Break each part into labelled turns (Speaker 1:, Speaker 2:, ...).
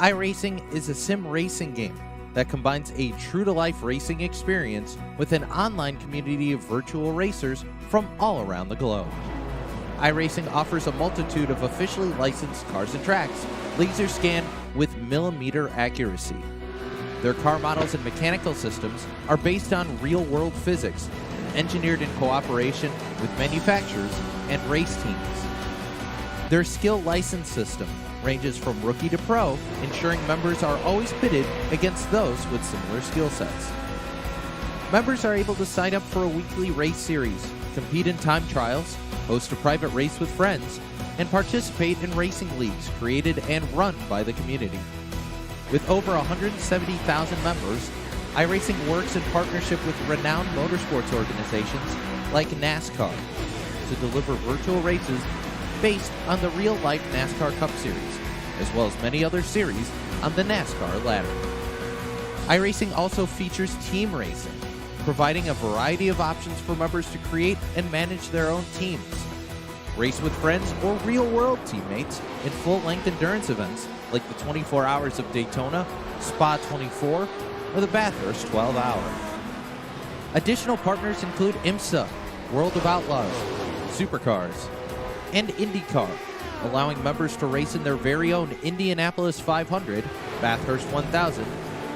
Speaker 1: iRacing is a sim racing game that combines a true-to-life racing experience with an online community of virtual racers from all around the globe. iRacing offers a multitude of officially licensed cars and tracks, laser scanned with millimeter accuracy. Their car models and mechanical systems are based on real-world physics, engineered in cooperation with manufacturers and race teams. Their skill license system ranges from rookie to pro, ensuring members are always pitted against those with similar skill sets. Members are able to sign up for a weekly race series, compete in time trials, host a private race with friends, and participate in racing leagues created and run by the community. With over 170,000 members, iRacing works in partnership with renowned motorsports organizations like NASCAR to deliver virtual races based on the real-life NASCAR Cup Series, as well as many other series on the NASCAR ladder. iRacing also features team racing, providing a variety of options for members to create and manage their own teams. Race with friends or real-world teammates in full-length endurance events like the 24 Hours of Daytona, Spa 24, or the Bathurst 12 Hour. Additional partners include IMSA, World of Outlaws, Supercars, and IndyCar, allowing members to race in their very own Indianapolis 500, Bathurst 1000,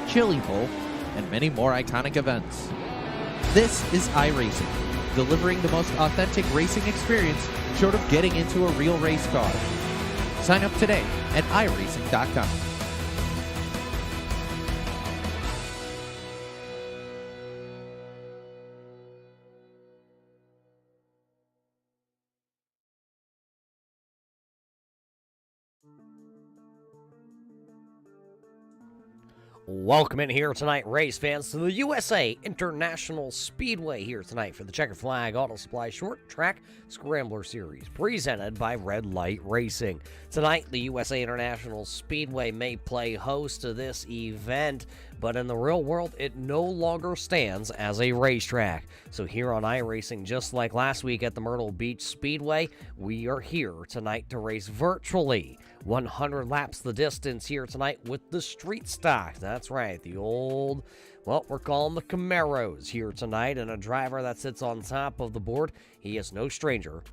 Speaker 1: Chili Bowl, and many more iconic events. This is iRacing, delivering the most authentic racing experience short of getting into a real race car. Sign up today at iRacing.com.
Speaker 2: Welcome in here tonight, race fans, to the USA International Speedway here tonight for the Checkered Flag Auto Supply Short Track Scrambler Series, presented by Red Light Racing. Tonight, the USA International Speedway may play host to this event, but in the real world, it no longer stands as a racetrack. So here on iRacing, just like last week at the Myrtle Beach Speedway, we are here tonight to race virtually 100 laps the distance here tonight with the street stock. That's right, the old, well, we're calling the Camaros here tonight, and a driver that sits on top of the board. He is no stranger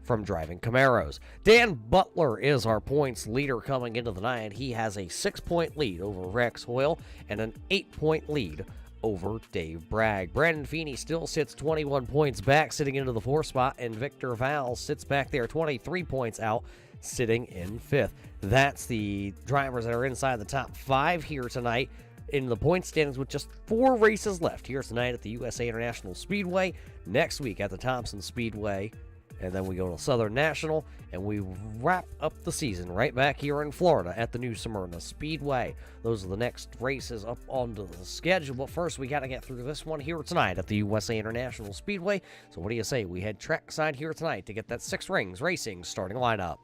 Speaker 2: from driving Camaros. Dan Butler is our points leader coming into the night. He has a 6-point lead over Rex Hoyle and an 8-point lead over Dave Bragg. Brandon Feeney still sits 21 points back, sitting into the 4th spot, and Victor Val sits back there 23 points out, sitting in 5th. That's the drivers that are inside the top 5 here tonight in the point standings with just 4 races left here tonight at the USA International Speedway, next week at the Thompson Speedway, and then we go to Southern National, and we wrap up the season right back here in Florida at the New Smyrna Speedway. Those are the next races up onto the schedule, but first we got to get through this one here tonight at the USA International Speedway. So what do you say we head trackside here tonight to get that 6 Rings Racing starting lineup?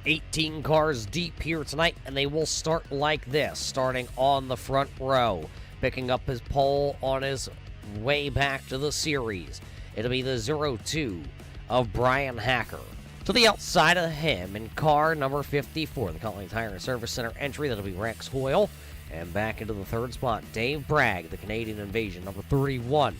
Speaker 2: $18 cars deep here tonight, and they will start like this, starting on the front row. Picking up his pole on his way back to the series, it'll be the 02 of Brian Hacker. To the outside of him in car number 54, the Continental Tire and Service Center entry, that'll be Rex Hoyle. And back into the 3rd spot, Dave Bragg, the Canadian Invasion, number 31.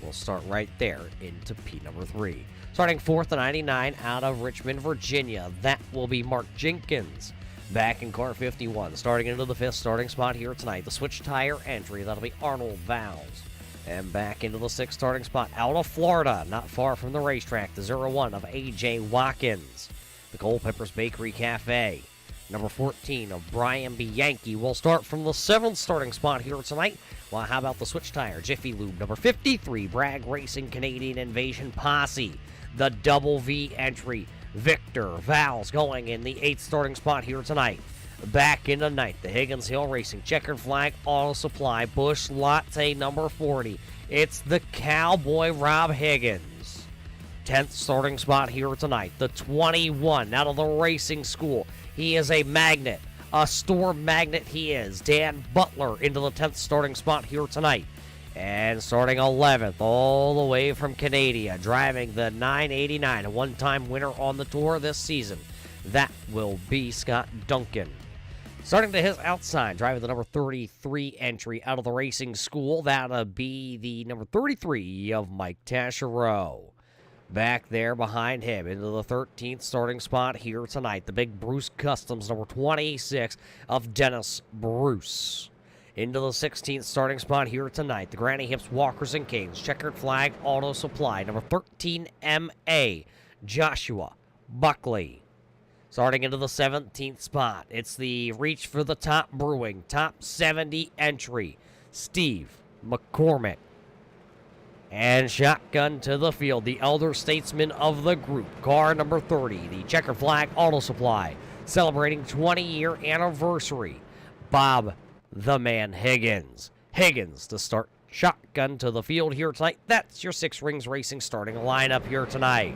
Speaker 2: We'll start right there into P number 3. Starting 4th and 99 out of Richmond, Virginia, that will be Mark Jenkins. Back in car 51, starting into the 5th starting spot here tonight, the Switch Tire entry, that'll be Arnold Vowles. And back into the 6th starting spot out of Florida, not far from the racetrack, the 01 of A.J. Watkins. The Culpeppers Bakery Cafe, number 14 of Brian Bianchi, will start from the 7th starting spot here tonight. Well, how about the Switch Tire Jiffy Lube, number 53, Bragg Racing Canadian Invasion Posse. The Double V entry, Victor Vowles, going in the 8th starting spot here tonight. Back in the 9th, the Higgins Hill Racing Checkered Flag Auto Supply Busch Latte number 40. It's the Cowboy Rob Higgins. 10th starting spot here tonight, the 21 out of the racing school. He is a magnet, a store magnet he is. Dan Butler into the 10th starting spot here tonight. And starting 11th, all the way from Canada, driving the 989, a one-time winner on the tour this season. That will be Scott Duncan. Starting to his outside, driving the number 33 entry out of the racing school. That'll be the number 33 of Mike Taschereau. Back there behind him into the 13th starting spot here tonight, the big Bruce Customs, number 26 of Dennis Bruce. Into the 16th starting spot here tonight, the Granny Hips Walkers and Canes, Checkered Flag Auto Supply, number 13 MA, Joshua Buckley. Starting into the 17th spot, it's the Reach for the Top Brewing, top 70 entry, Steve McCormick. And shotgun to the field, the elder statesman of the group, car number 30, the Checkered Flag Auto Supply, celebrating 20-year anniversary, Bob the Man Higgins. Higgins to start shotgun to the field here tonight. That's your Six Rings Racing starting lineup here tonight.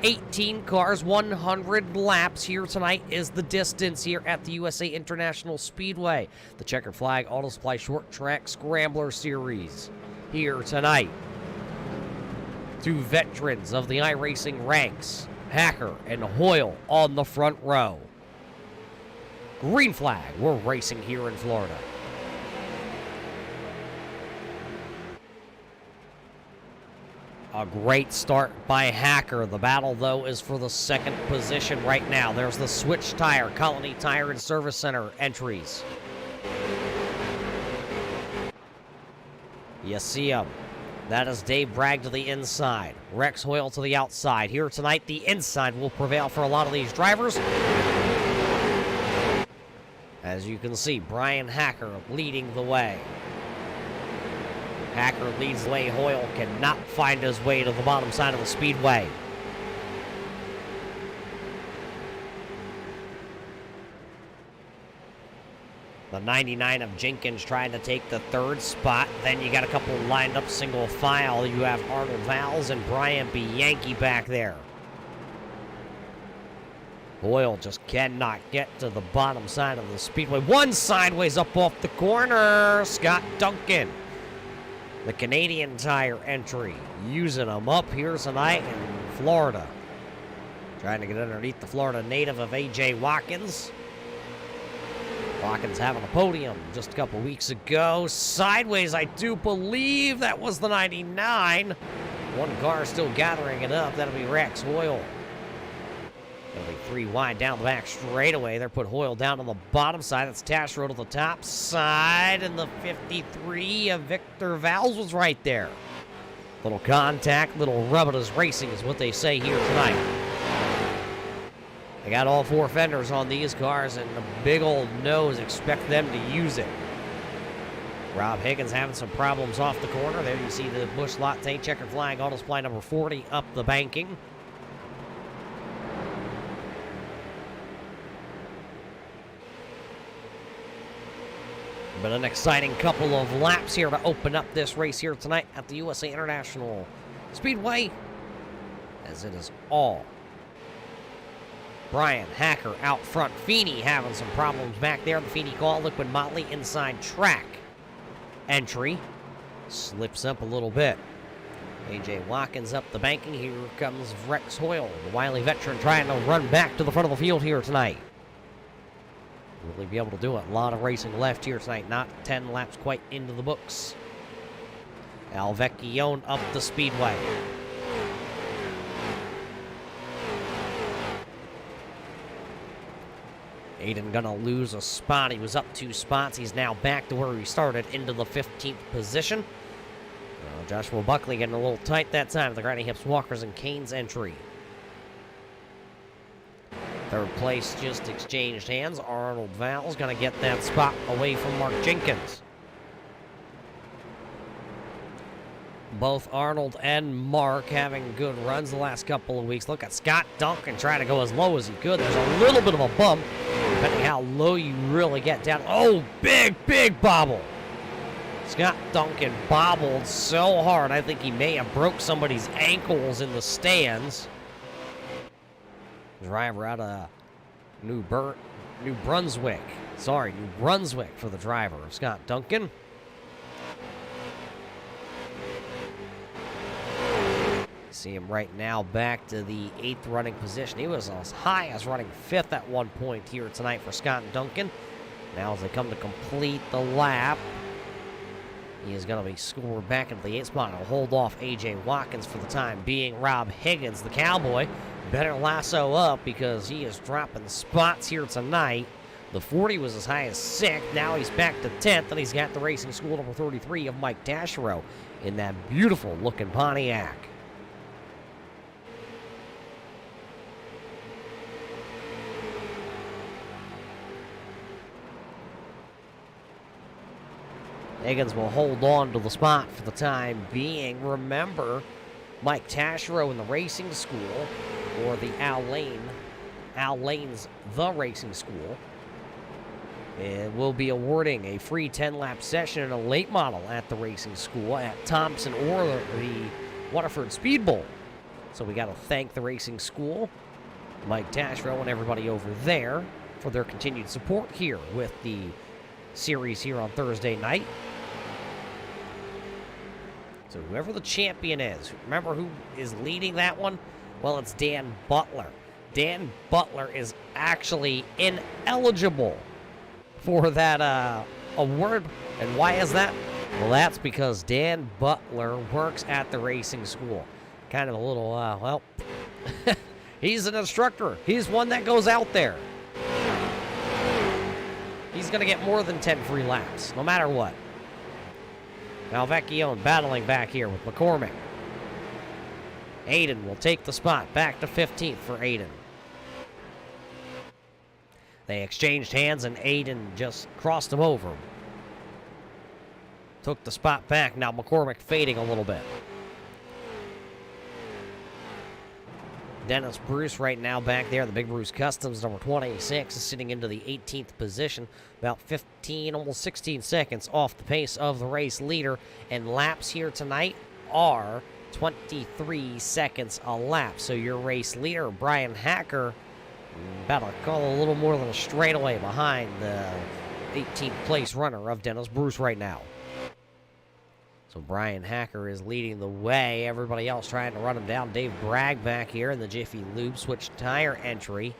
Speaker 2: 18 cars, 100 laps here tonight is the distance here at the USA International Speedway. The Checkered Flag Auto Supply Short Track Scrambler Series here tonight. Two veterans of the iRacing ranks, Hacker and Hoyle on the front row. Green flag, we're racing here in Florida. A great start by Hacker. The battle, though, is for the second position right now. There's the Switch Tire, Colony Tire and Service Center entries. You see him. That is Dave Bragg to the inside. Rex Hoyle to the outside. Here tonight, the inside will prevail for a lot of these drivers. As you can see, Brian Hacker leading the way. Hacker leads the way. Hoyle cannot find his way to the bottom side of the speedway. The 99 of Jenkins trying to take the third spot. Then you got a couple lined up single file. You have Arnold Valls and Brian Bianchi back there. Hoyle just cannot get to the bottom side of the speedway. One sideways up off the corner. Scott Duncan, the Canadian Tire entry, using them up here tonight in Florida. Trying to get underneath the Florida native of A.J. Watkins. Watkins having a podium just a couple weeks ago. Sideways, I do believe that was the 99. One car still gathering it up. That'll be Rex Hoyle. That'll be three wide down the back straightaway. They're put Hoyle down on the bottom side. That's Taschereau to the top side. And the 53 of Victor Valls was right there. Little contact, little rub at his racing is what they say here tonight. They got all four fenders on these cars, and the big old nose, expect them to use it. Rob Higgins having some problems off the corner. There you see the Busch Latte Checkered Flag Auto Supply number 40 up the banking. But an exciting couple of laps here to open up this race here tonight at the USA International Speedway, as it is all Brian Hacker out front. Feeney having some problems back there. The Feeney call, Liquid Motley inside track entry. Slips up a little bit. A.J. Watkins up the banking. Here comes Rex Hoyle, the wily veteran, trying to run back to the front of the field here tonight. Really be able to do it. A lot of racing left here tonight. Not 10 laps quite into the books. Al Vecchione up the speedway. Aiden gonna lose a spot. He was up 2 spots. He's now back to where he started, into the 15th position. Joshua Buckley getting a little tight that time. The Granny Hips Walkers and Canes entry. Third place just exchanged hands. Arnold Valls gonna get that spot away from Mark Jenkins. Both Arnold and Mark having good runs the last couple of weeks. Look at Scott Duncan trying to go as low as he could. There's a little bit of a bump, depending how low you really get down. Oh, big bobble. Scott Duncan bobbled so hard, I think he may have broke somebody's ankles in the stands. Driver out of New Brunswick. Sorry, New Brunswick for the driver of Scott Duncan. See him right now back to the 8th running position. He was as high as running 5th at one point here tonight for Scott and Duncan. Now as they come to complete the lap, he is going to be scored back into the 8th spot. He'll hold off A.J. Watkins for the time being. Rob Higgins, the Cowboy, better lasso up because he is dropping spots here tonight. The 40 was as high as 6th. Now he's back to 10th, and he's got the Racing School number 33 of Mike Taschereau in that beautiful-looking Pontiac. Higgins will hold on to the spot for the time being. Remember, Mike Taschereau in the Racing School, or the Al Lane's The Racing School, it will be awarding a free 10-lap session in a late model at the Racing School at Thompson or the Waterford Speed Bowl. So we got to thank the Racing School, Mike Taschereau, and everybody over there for their continued support here with the series here on Thursday night. So whoever the champion is, remember who is leading that one? Well, it's Dan Butler. Dan Butler is actually ineligible for that award. And why is that? Well, that's because Dan Butler works at the Racing School. Kind of a little, well, he's an instructor. He's one that goes out there. He's going to get more than 10 free laps, no matter what. Malvecchione battling back here with McCormick. Aiden will take the spot. Back to 15th for Aiden. They exchanged hands, and Aiden just crossed him over. Took the spot back. Now McCormick fading a little bit. Dennis Bruce right now back there. The Big Bruce Customs, number 26, is sitting into the 18th position. About 15, almost 16 seconds off the pace of the race leader. And laps here tonight are 23 seconds a lap. So your race leader, Brian Hacker, about to call a little more than a straightaway behind the 18th place runner of Dennis Bruce right now. So Brian Hacker is leading the way. Everybody else trying to run him down. Dave Bragg back here in the Jiffy Lube switch tire entry.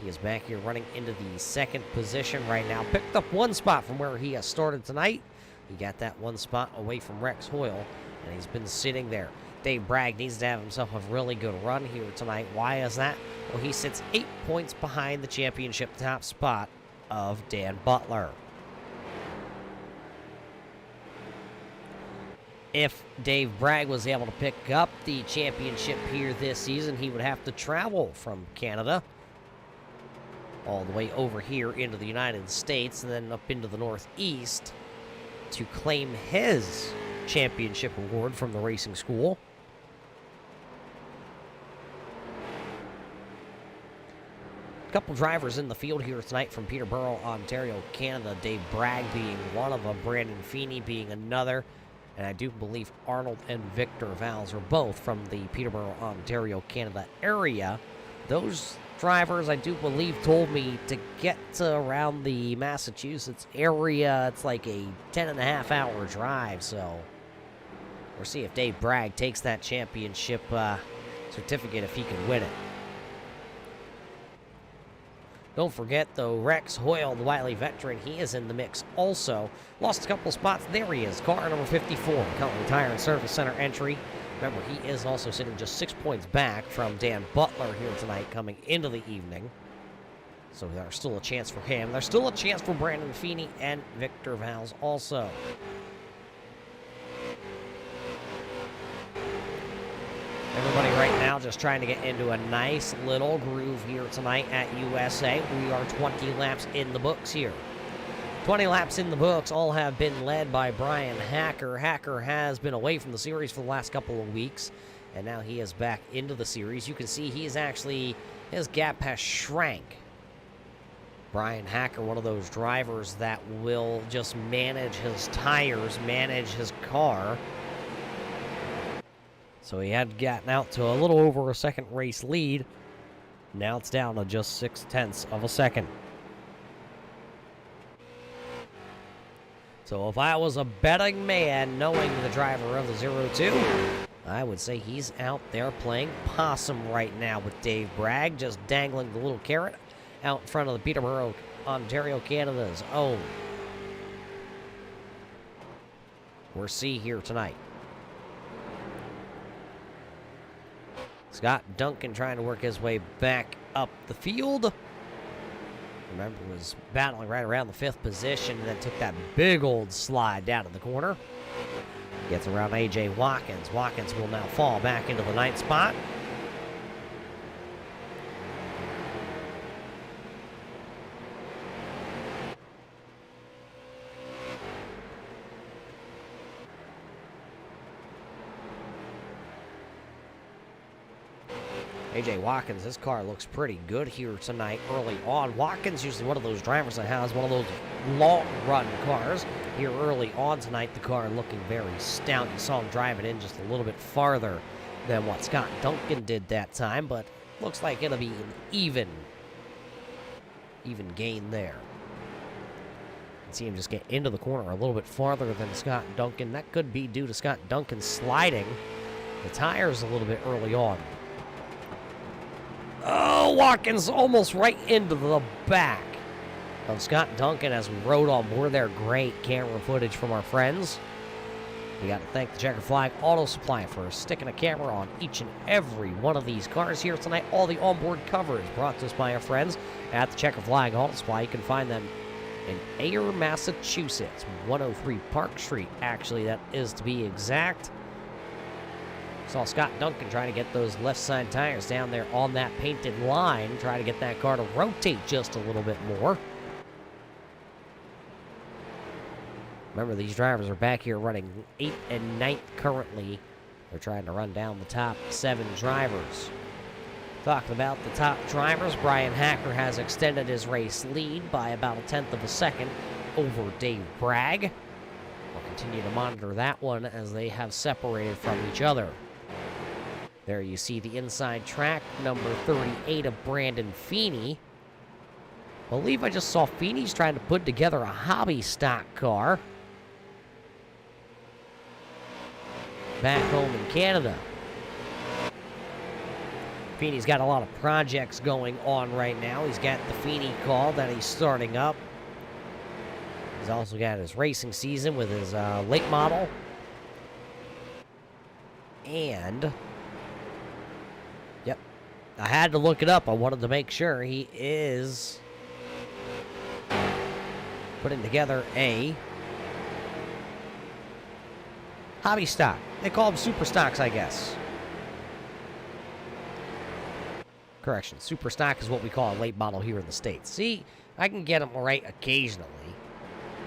Speaker 2: He is back here running into the 2nd position right now. Picked up one spot from where he has started tonight. He got that one spot away from Rex Hoyle, and he's been sitting there. Dave Bragg needs to have himself a really good run here tonight. Why is that? Well, he sits 8 points behind the championship top spot of Dan Butler. If Dave Bragg was able to pick up the championship here this season, he would have to travel from Canada all the way over here into the United States and then up into the Northeast to claim his championship award from the Racing School. A couple drivers in the field here tonight from Peterborough, Ontario, Canada. Dave Bragg being one of them, Brandon Feeney being another. And I do believe Arnold and Victor Valls are both from the Peterborough, Ontario, Canada area. Those drivers, I do believe, told me to get to around the Massachusetts area. It's like a 10.5-hour drive, so we'll see if Dave Bragg takes that championship certificate if he can win it. Don't forget, though, Rex Hoyle, the Wiley veteran, he is in the mix also. Lost a couple spots. There he is, car number 54, Company Tire and Service Center entry. Remember, he is also sitting just 6 points back from Dan Butler here tonight coming into the evening. So there's still a chance for him. There's still a chance for Brandon Feeney and Victor Valls also. Everybody right now just trying to get into a nice little groove here tonight at USA. We are 20 laps in the books here. 20 laps in the books, all have been led by Brian Hacker. Hacker has been away from the series for the last couple of weeks, and now he is back into the series. You can see he's actually, his gap has shrank. Brian Hacker, one of those drivers that will just manage his tires, manage his car. So he had gotten out to a little over a second race lead. Now it's down to just 0.6 of a second. So if I was a betting man, knowing the driver of the 02, I would say he's out there playing possum right now with Dave Bragg, just dangling the little carrot out in front of the Peterborough, Ontario, Canada's own. We're C here tonight. Scott Duncan trying to work his way back up the field. Remember, was battling right around the 5th position and then took that big old slide down to the corner. Gets around A.J. Watkins. Watkins will now fall back into the 9th spot. A.J. Watkins, his car looks pretty good here tonight early on. Watkins usually one of those drivers that has one of those long-run cars. Here early on tonight, the car looking very stout. You saw him driving in just a little bit farther than what Scott Duncan did that time, but looks like it'll be an even gain there. You can see him just get into the corner a little bit farther than Scott Duncan. That could be due to Scott Duncan sliding the tires a little bit early on. Oh, Watkins almost right into the back of Scott Duncan as we rode on board there. Great camera footage from our friends. We got to thank the Checkered Flag Auto Supply for sticking a camera on each and every one of these cars here tonight. All the onboard coverage brought to us by our friends at the Checkered Flag Auto Supply. You can find them in Ayer, Massachusetts, 103 Park Street, actually, that is to be exact. Saw Scott Duncan trying to get those left side tires down there on that painted line, try to get that car to rotate just a little bit more. Remember, these drivers are back here running 8th and 9th currently. They're trying to run down the top 7 drivers. Talking about the top drivers, Brian Hacker has extended his race lead by about 1/10 of a second over Dave Bragg. We'll continue to monitor that one as they have separated from each other. There you see the inside track, number 38 of Brandon Feeney. I believe I just saw Feeney's trying to put together a hobby stock car back home in Canada. Feeney's got a lot of projects going on right now. He's got the Feeney call that he's starting up. He's also got his racing season with his late model. And, yep, I had to look it up. I wanted to make sure he is putting together a hobby stock. They call them super stocks, I guess. Correction, super stock is what we call a late model here in the States. See, I can get them right occasionally.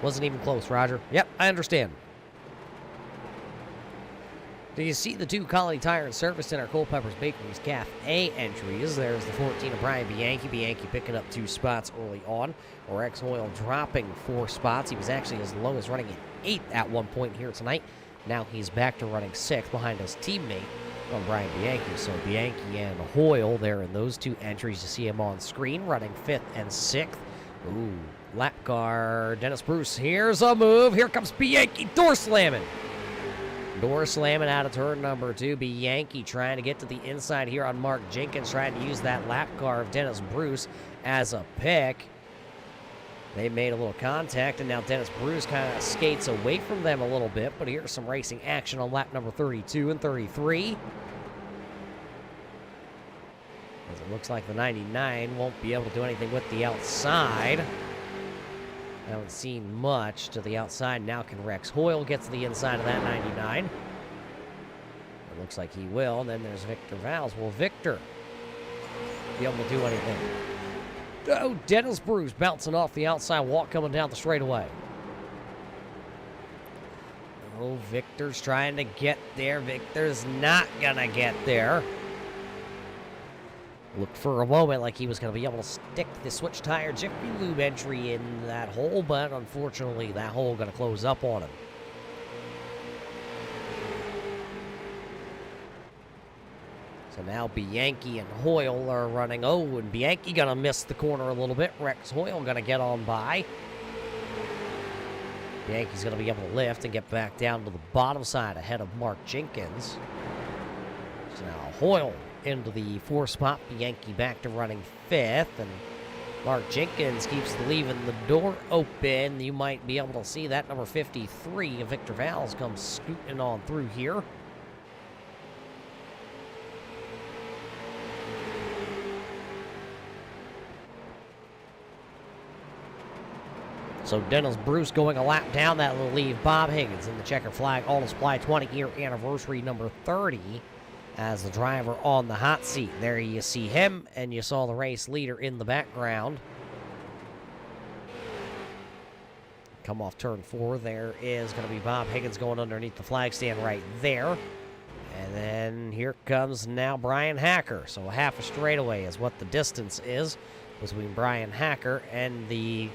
Speaker 2: Wasn't even close, Roger. Yep, I understand. Do you see the 2 Colony Tire and Service Center Culpeper's Bakery's Cafe entries? There's the 14 of Brian Bianchi. Bianchi picking up 2 spots early on. Rex Hoyle dropping 4 spots. He was actually as low as running in 8th at one point here tonight. Now he's back to running 6th behind his teammate on Brian Bianchi. So Bianchi and Hoyle there in those 2 entries. You see him on screen running 5th and 6th. Ooh, lap car, Dennis Bruce. Here's a move. Here comes Bianchi, door slamming. Door slamming out of turn number 2. Bianchi trying to get to the inside here on Mark Jenkins, trying to use that lap car of Dennis Bruce as a pick. They made a little contact, and now Dennis Bruce kind of skates away from them a little bit, but here's some racing action on lap number 32 and 33. As it looks like the 99 won't be able to do anything with the outside. Haven't seen much to the outside. Now can Rex Hoyle get to the inside of that 99? It looks like he will. And then there's Victor Valls. Will Victor be able to do anything? Oh, Dennis Bruce bouncing off the outside walk coming down the straightaway. Oh, Victor's trying to get there. Victor's not going to get there. Looked for a moment like he was going to be able to stick the switch tire Jiffy Lube entry in that hole, but unfortunately that hole going to close up on him. So now Bianchi and Hoyle are running. Oh, and Bianchi going to miss the corner a little bit. Rex Hoyle going to get on by. Bianchi's going to be able to lift and get back down to the bottom side ahead of Mark Jenkins. So now Hoyle into the 4th spot. Yankee back to running 5th. And Mark Jenkins keeps leaving the door open. You might be able to see that. Number 53, Victor Valls, comes scooting on through here. So Dennis Bruce going a lap down. That will leave Bob Higgins in the Checkered Flag Auto Supply 20-year anniversary number 30 as the driver on the hot seat. There you see him, and you saw the race leader in the background. Come off turn 4. There is going to be Bob Higgins going underneath the flag stand right there. And then here comes now Brian Hacker. So half a straightaway is what the distance is between Brian Hacker and the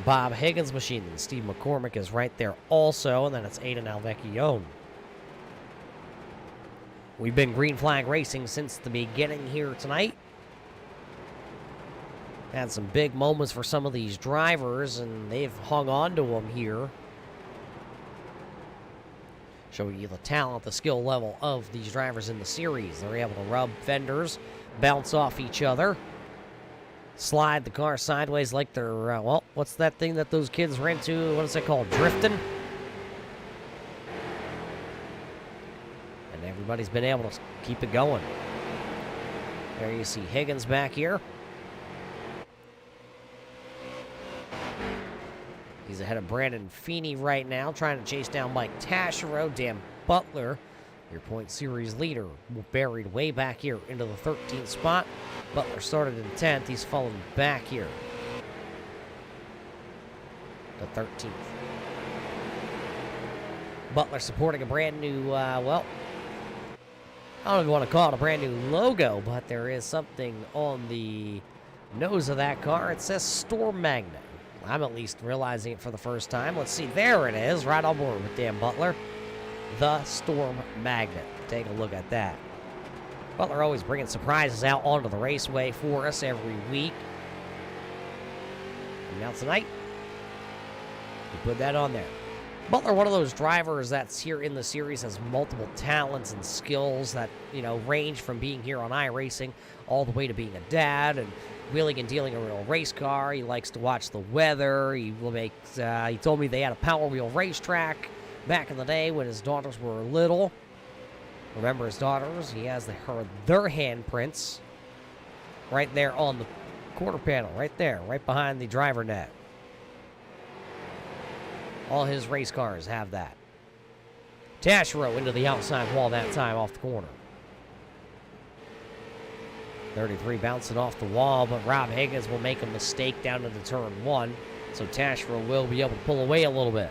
Speaker 2: Bob Higgins machine. And Steve McCormick is right there also, and then it's Aiden Alvecchione. We've been green flag racing since the beginning here tonight. Had some big moments for some of these drivers, and they've hung on to them here. Showing you the talent, the skill level of these drivers in the series. They're able to rub fenders, bounce off each other, slide the car sideways like they're, well, what's that thing that those kids are into? What is it called? Drifting? And everybody's been able to keep it going. There you see Higgins back here. He's ahead of Brandon Feeney right now, trying to chase down Mike Taschereau. Dan Butler, your point series leader, buried way back here into the 13th spot. Butler started in 10th. He's fallen back here to 13th. Butler supporting a brand new, well, I don't even want to call it a brand new logo, but there is something on the nose of that car. It says Storm Magnet. I'm at least realizing it for the first time. Let's see. There it is, right on board with Dan Butler. The Storm Magnet. Take a look at that. Butler always bringing surprises out onto the raceway for us every week. And now tonight, we put that on there. Butler, one of those drivers that's here in the series, has multiple talents and skills that, you know, range from being here on iRacing all the way to being a dad and wheeling and dealing a real race car. He likes to watch the weather. He will make. He told me they had a Power Wheel racetrack back in the day when his daughters were little. Remember his daughters? He has their handprints right there on the quarter panel, right there, right behind the driver net. All his race cars have that. Taschereau into the outside wall that time off the corner. 33 bouncing off the wall, but Rob Higgins will make a mistake down into turn 1, so Taschereau will be able to pull away a little bit.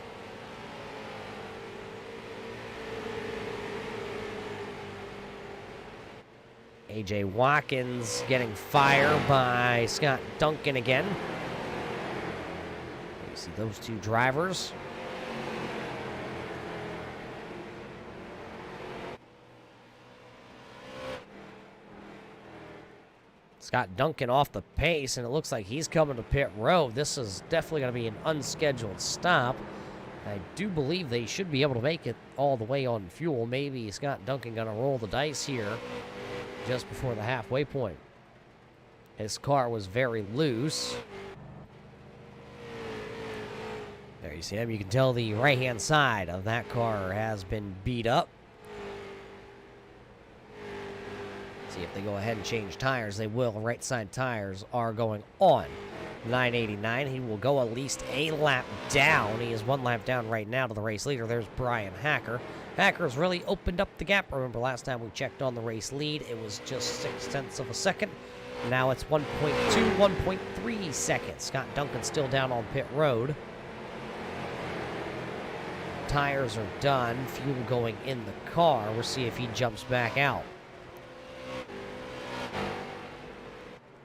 Speaker 2: A.J. Watkins getting fired by Scott Duncan again. You see those two drivers. Scott Duncan off the pace, and it looks like he's coming to pit road. This is definitely going to be an unscheduled stop. I do believe they should be able to make it all the way on fuel. Maybe Scott Duncan going to roll the dice here just before the halfway point. His car was very loose. There you see him. You can tell the right-hand side of that car has been beat up. See if they go ahead and change tires. They will. Right side tires are going on. 989. He will go at least a lap down. He is 1 lap down right now to the race leader. There's Brian Hacker. Hacker's really opened up the gap. Remember last time we checked on the race lead, it was just 0.6 of a second. Now it's 1.2, 1.3 seconds. Scott Duncan still down on pit road. Tires are done. Fuel going in the car. We'll see if he jumps back out.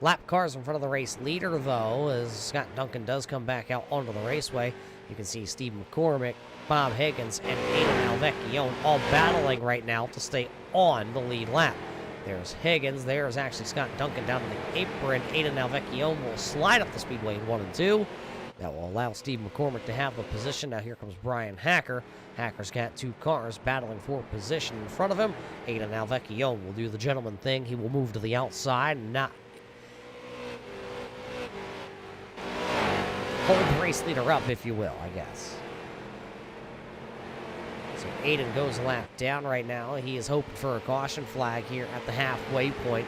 Speaker 2: Lap cars in front of the race leader, though, as Scott Duncan does come back out onto the raceway. You can see Steve McCormick, Bob Higgins, and Aiden Alvecchione all battling right now to stay on the lead lap. There's Higgins. There's actually Scott Duncan down in the apron. Aiden Alvecchione will slide up the speedway in 1 and 2. That will allow Steve McCormick to have the position. Now here comes Brian Hacker. Hacker's got 2 cars battling for position in front of him. Aiden Alvecchione will do the gentleman thing. He will move to the outside and not hold the race leader up, if you will, I guess. So Aiden goes a lap down right now. He is hoping for a caution flag here at the halfway point,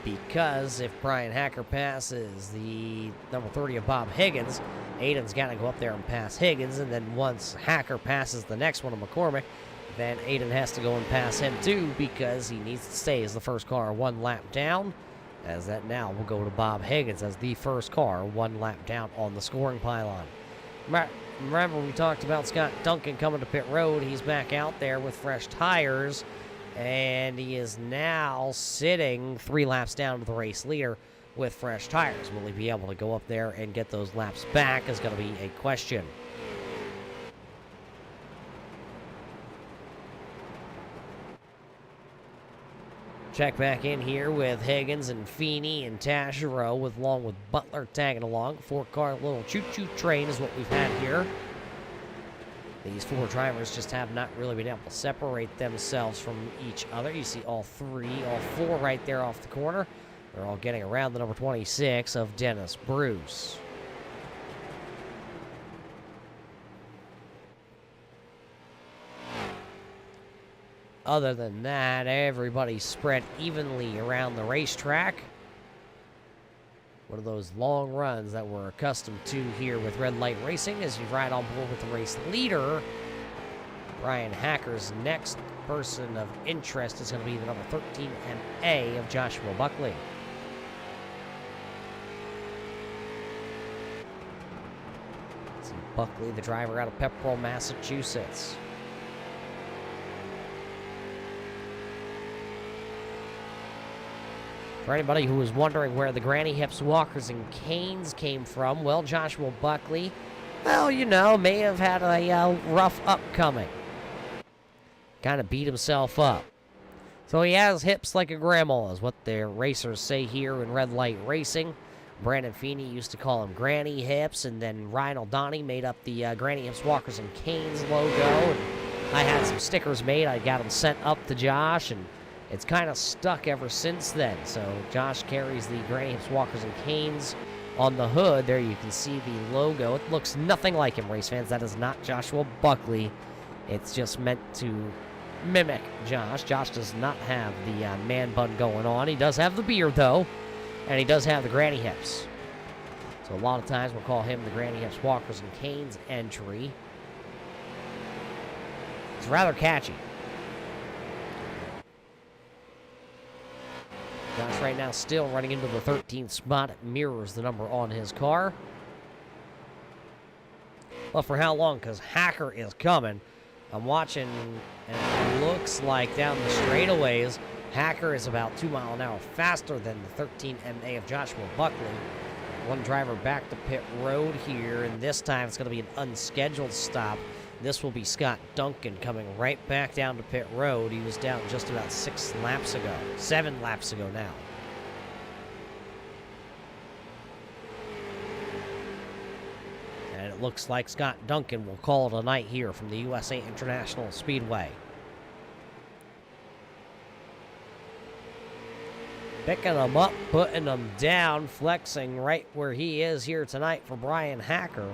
Speaker 2: because if Brian Hacker passes the number 30 of Bob Higgins, Aiden's got to go up there and pass Higgins, and then once Hacker passes the next one of McCormick, then Aiden has to go and pass him too, because he needs to stay as the first car 1 lap down, as that now will go to Bob Higgins as the first car 1 lap down on the scoring pylon. Remember, we talked about Scott Duncan coming to pit road. He's back out there with fresh tires, and he is now sitting 3 laps down to the race leader with fresh tires. Will he be able to go up there and get those laps back is going to be a question. Check back in here with Higgins and Feeney and Tashiro, along with Butler tagging along. 4-car little choo-choo train is what we've had here. These 4 drivers just have not really been able to separate themselves from each other. You see all 4 right there off the corner. They're all getting around the number 26 of Dennis Bruce. Other than that, everybody's spread evenly around the racetrack. One of those long runs that we're accustomed to here with Red Light Racing as you ride on board with the race leader. Brian Hacker's next person of interest is going to be the number 13 MA of Joshua Buckley. See Buckley, the driver out of Pepperell, Massachusetts. For anybody who was wondering where the granny hips, walkers, and canes came from, well, Joshua Buckley, well, you know, may have had a rough upcoming. Kind of beat himself up. So he has hips like a grandma, is what the racers say here in Red Light Racing. Brandon Feeney used to call him Granny Hips, and then Ryan O'Donnell made up the Granny Hips, Walkers, and Canes logo. And I had some stickers made. I got them sent up to Josh, and it's kind of stuck ever since then. So Josh carries the Granny Hips, Walkers, and Canes on the hood. There you can see the logo. It looks nothing like him, race fans. That is not Joshua Buckley. It's just meant to mimic Josh. Josh does not have the man bun going on. He does have the beard, though, and he does have the Granny Hips. So a lot of times we'll call him the Granny Hips, Walkers, and Canes entry. It's rather catchy. Josh right now still running into the 13th spot. It mirrors the number on his car. Well, for how long? Because Hacker is coming. I'm watching, and it looks like down the straightaways, Hacker is about 2 miles an hour faster than the 13 MA of Joshua Buckley. One driver back to pit road here, and this time it's going to be an unscheduled stop. This will be Scott Duncan coming right back down to pit road. He was down just about 7 laps ago now. And it looks like Scott Duncan will call it a night here from the USA International Speedway. Picking them up, putting them down, flexing right where he is here tonight for Brian Hacker.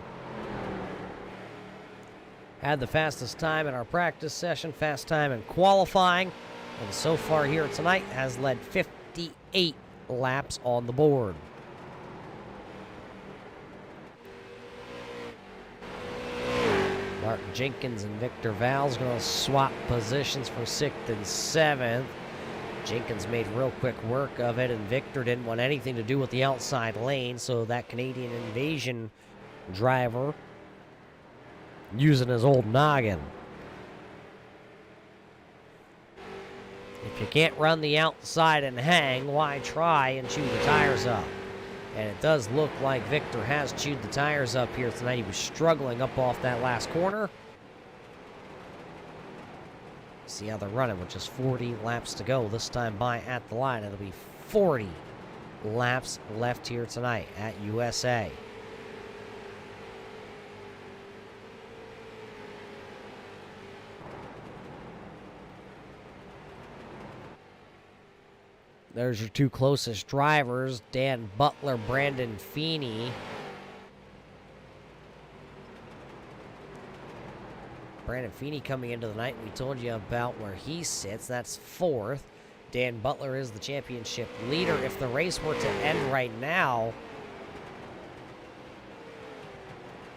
Speaker 2: Had the fastest time in our practice session, fast time in qualifying, and so far here tonight has led 58 laps on the board. Martin Jenkins and Victor Val's going to swap positions for 6th and 7th. Jenkins made real quick work of it, and Victor didn't want anything to do with the outside lane, so that Canadian Invasion driver using his old noggin. If you can't run the outside and hang, why try and chew the tires up? And it does look like Victor has chewed the tires up here tonight. He was struggling up off that last corner. See how they're running with just 40 laps to go. This time by at the line. It'll be 40 laps left here tonight at USA. There's your two closest drivers, Dan Butler, Brandon Feeney. Brandon Feeney coming into the night. We told you about where he sits. That's 4th. Dan Butler is the championship leader. If the race were to end right now,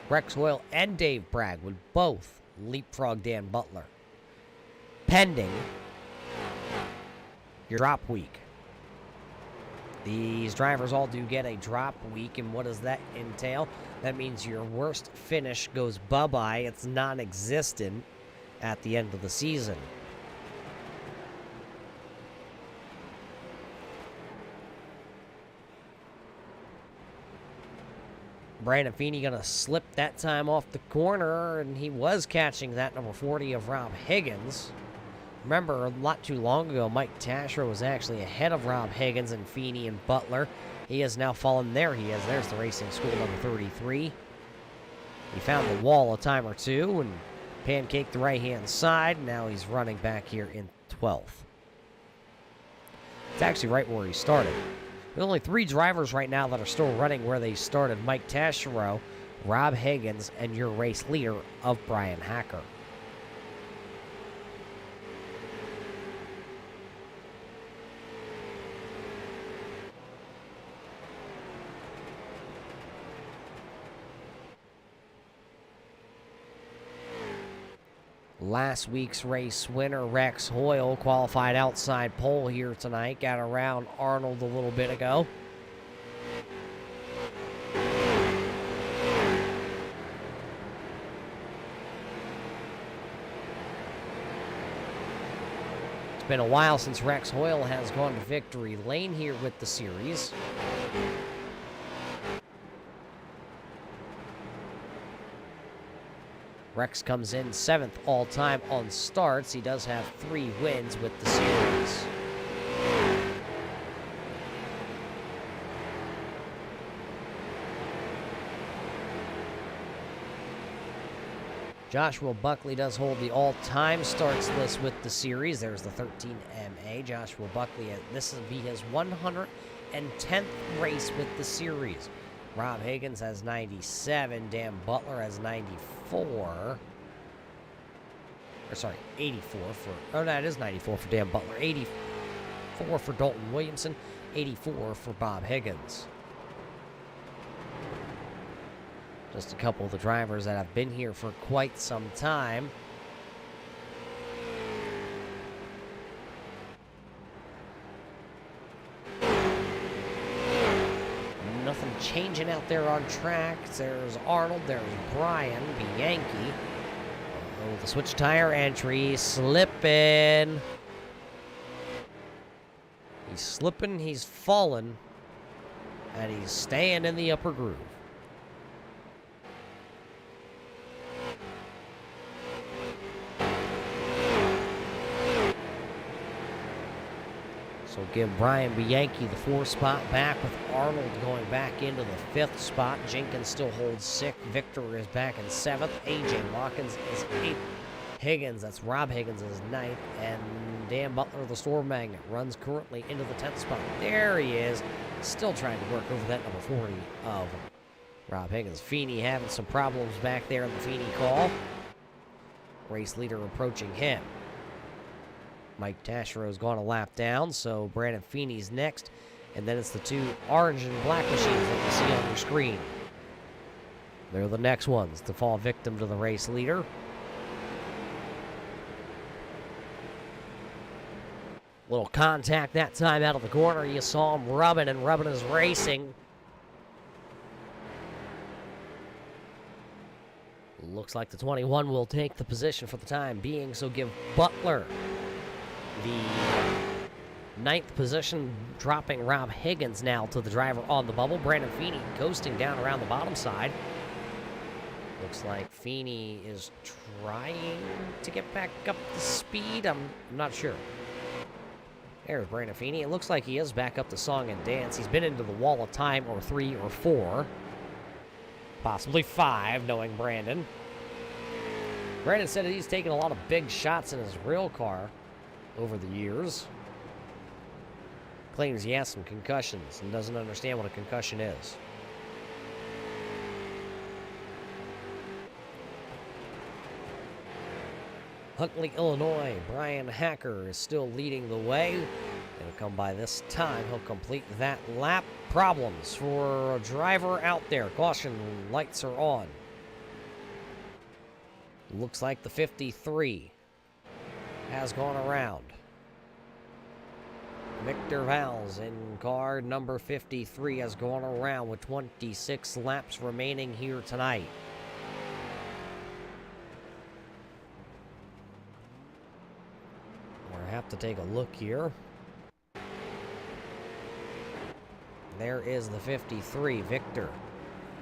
Speaker 2: Rex Hoyle and Dave Bragg would both leapfrog Dan Butler, pending your drop week. These drivers all do get a drop week, and what does that entail? That means your worst finish goes bye-bye. It's non-existent at the end of the season. Brandon Feeney going to slip that time off the corner, and he was catching that number 40 of Rob Higgins. Remember, not too long ago, Mike Tasher was actually ahead of Rob Higgins and Feeney and Butler. He has now fallen. There he is. There's the Racing School number 33. He found the wall a time or two and pancaked the right-hand side. Now he's running back here in 12th. It's actually right where he started. There's only 3 drivers right now that are still running where they started. Mike Taschereau, Rob Higgins, and your race leader of Brian Hacker. Last week's race winner, Rex Hoyle, qualified outside pole here tonight. Got around Arnold a little bit ago. It's been a while since Rex Hoyle has gone to victory lane here with the series. Rex comes in 7th all-time on starts. He does have 3 wins with the series. Joshua Buckley does hold the all-time starts list with the series. There's the 13 MA. Joshua Buckley, this will be his 110th race with the series. Rob Higgins has 97. Dan Butler has 94. Or sorry, 84 for... Oh, no, it is 94 for Dan Butler. 84 for Dalton Williamson. 84 for Bob Higgins. Just a couple of the drivers that have been here for quite some time. Nothing changing out there on track. There's Arnold. There's Brian Bianchi. Oh, the switch tire entry. Slipping. He's slipping. He's fallen. And he's staying in the upper groove. So give Brian Bianchi the 4th spot back, with Arnold going back into the 5th spot. Jenkins still holds 6th. Victor is back in 7th. A.J. Watkins is 8th. Higgins, that's Rob Higgins, is 9th. And Dan Butler, the store magnet, runs currently into the 10th spot. There he is. Still trying to work over that number 40 of Rob Higgins. Feeney having some problems back there in the Feeney call. Race leader approaching him. Mike Taschereau's gone a lap down, so Brandon Feeney's next. And then it's the 2 orange and black machines that you see on your screen. They're the next ones to fall victim to the race leader. Little contact that time out of the corner. You saw him rubbing, and rubbing is racing. Looks like the 21 will take the position for the time being, so give Butler the 9th position, dropping Rob Higgins now to the driver on the bubble. Brandon Feeney coasting down around the bottom side. Looks like Feeney is trying to get back up to speed. I'm not sure. There's Brandon Feeney. It looks like he is back up to song and dance. He's been into the wall a time or 3 or 4. Possibly 5, knowing Brandon. Brandon said that he's taken a lot of big shots in his real car over the years. claims he has some concussions and doesn't understand what a concussion is. Huntley, Illinois, Brian Hacker is still leading the way. Gonna come by this time. He'll complete that lap. Problems for a driver out there. Caution lights are on. Looks like the 53 has gone around. Victor Valls in car number 53 has gone around with 26 laps remaining here tonight. We'll have to take a look here. There is the 53, Victor.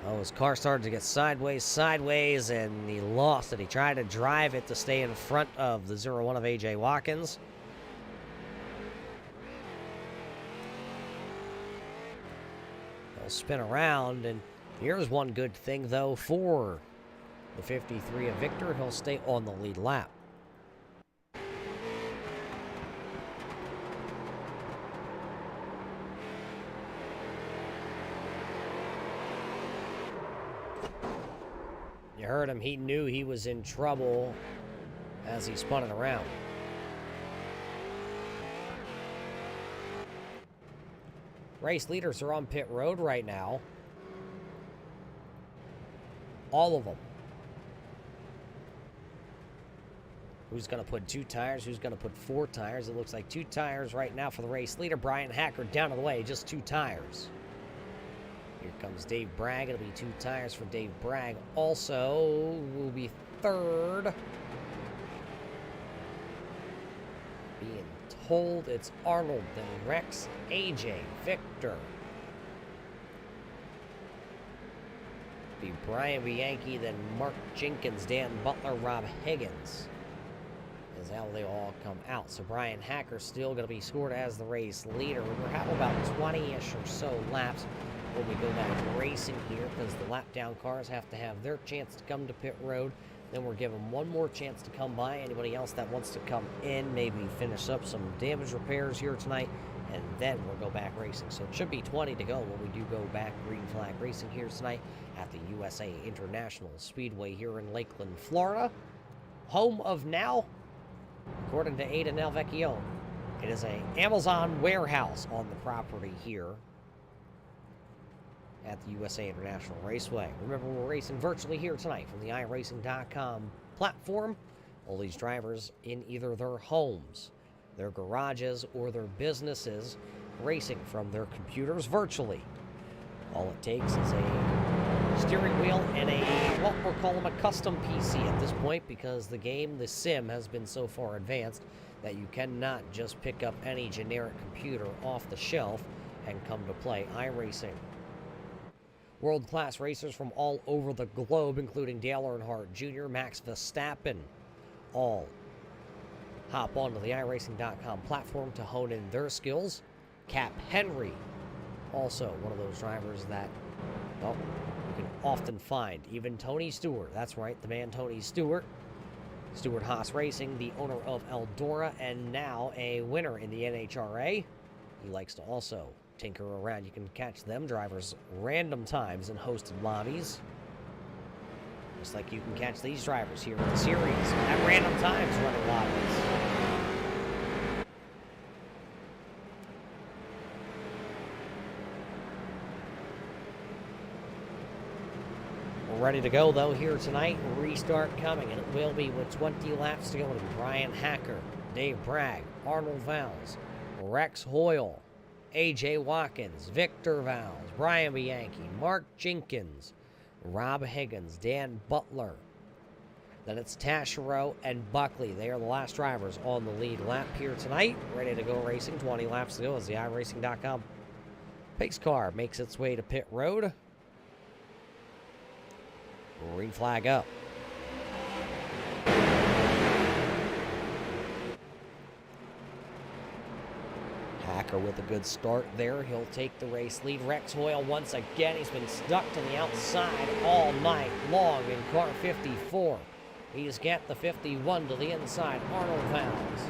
Speaker 2: Oh, his car started to get sideways, and he lost it. He tried to drive it to stay in front of the 01 of A.J. Watkins. He'll spin around, and here's one good thing, though, for the 53 of Victor. He'll stay on the lead lap. You heard him. He knew he was in trouble as he spun it around. Race leaders are on pit road right now. All of them. Who's going to put 2 tires? Who's going to put 4 tires? It looks like 2 tires right now for the race leader. Brian Hacker down to the way, just 2 tires. Here comes Dave Bragg. It'll be 2 tires for Dave Bragg. Also will be third. Being told it's Arnold, then Rex, AJ, Victor. Be Brian Bianchi, then Mark Jenkins, Dan Butler, Rob Higgins. Is how they all come out. So Brian Hacker's still going to be scored as the race leader. We're having about 20-ish or so laps when we go back racing here, because the lap down cars have to have their chance to come to pit road. Then we're giving one more chance to come by. Anybody else that wants to come in, maybe finish up some damage repairs here tonight, and then we'll go back racing. So it should be 20 to go when we do go back green flag racing here tonight at the USA International Speedway here in Lakeland, Florida. Home of now, according to Ada Nelvecchio, it is an Amazon warehouse on the property here at the USA International Raceway. Remember, we're racing virtually here tonight from the iRacing.com platform. All these drivers in either their homes, their garages, or their businesses, racing from their computers virtually. All it takes is a steering wheel and what we're calling a custom PC at this point, because the game, the sim, has been so far advanced that you cannot just pick up any generic computer off the shelf and come to play iRacing. World-class racers from all over the globe, including Dale Earnhardt Jr., Max Verstappen, all hop onto the iRacing.com platform to hone in their skills. Cap Henry, also one of those drivers that, well, you can often find. Even Tony Stewart, that's right, the man Tony Stewart. Stewart Haas Racing, the owner of Eldora, and now a winner in the NHRA. He likes to also tinker around. You can catch them drivers random times in hosted lobbies. Just like you can catch these drivers here in the series at random times running lobbies. We're ready to go, though, here tonight. Restart coming, and it will be with 20 laps to go. It'll be Brian Hacker, Dave Bragg, Arnold Valls, Rex Hoyle, A.J. Watkins, Victor Valls, Brian Bianchi, Mark Jenkins, Rob Higgins, Dan Butler. Then it's Taschereau and Buckley. They are the last drivers on the lead lap here tonight. Ready to go racing. 20 laps to go as the iRacing.com pace car makes its way to pit road. Green flag up. Hacker with a good start there. He'll take the race lead. Rex Hoyle once again. He's been stuck to the outside all night long in car 54. He's got the 51 to the inside. Arnold Valls.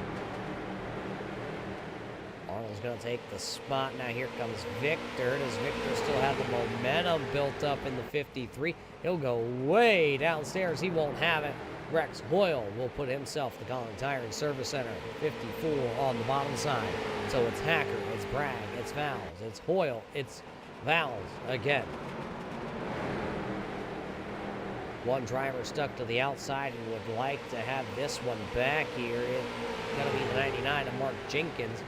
Speaker 2: Arnold's going to take the spot. Now here comes Victor. Does Victor still have the momentum built up in the 53? He'll go way downstairs. He won't have it. Rex Hoyle will put himself the Collin Tire and Service Center. 54 on the bottom side. So it's Hacker, it's Bragg, it's Vowles, it's Hoyle, it's Vowles again. One driver stuck to the outside and would like to have this one back here. It's going to be the 99 of Mark Jenkins.